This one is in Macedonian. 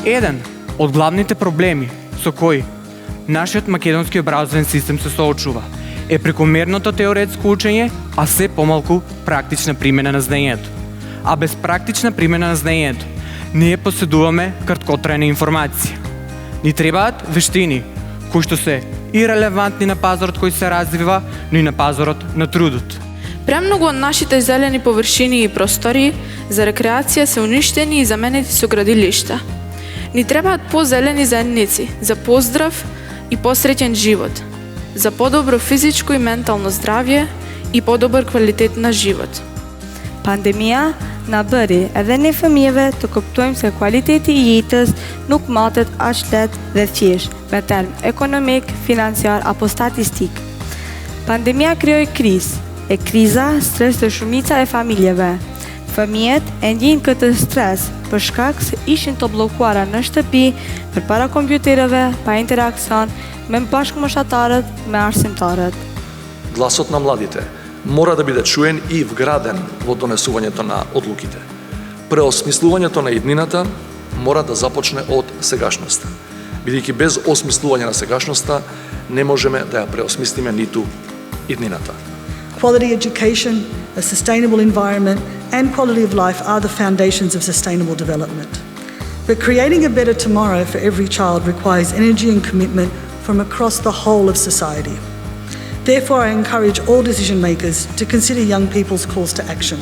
Еден од главните проблеми со кои нашиот македонски образовен систем се соочува е прекомерното теоретско учење, а се помалку практична примена на знаењето. А без практична примена на знаењето, ние поседуваме краткотрајна информација. Ни требаат вештини, кои што се и релевантни на пазарот кој се развива, но и на пазарот на трудот. Премногу од нашите зелени површини и простори за рекреација се уништени и заменети со градилишта. Ни требаат позелени заедници за поздрав и посреќен живот, за подобро физичко и ментално здравје и подобар квалитет на живот. Pandemia na bëri edhe ne fëmijëve të kuptojmë se kualiteti i jetës nuk matet aq lehtë dhe thjesht me term ekonomik, financiar apo statistik. Pandemia krijoi krizë, e kriza stres të shumica e familjeve. Fëmijët e ndjejnë këtë stres për shkak se ishin të bllokuara në shtëpi përpara kompjuterëve, pa interakcion me bashkëmoshatarët, me arsimtarët. Гласот на младите мора да биде чуен и вграден во донесувањето на одлуките. Преосмислувањето на иднината мора да започне од сегашноста, бидејќи без осмислување на сегашноста не можеме да ја преосмислиме ниту иднината. Quality education, a sustainable environment, and quality of life are the foundations of sustainable development. But creating a better tomorrow for every child requires energy and commitment from across the whole of society. Therefore, I encourage all decision makers to consider young people's calls to action.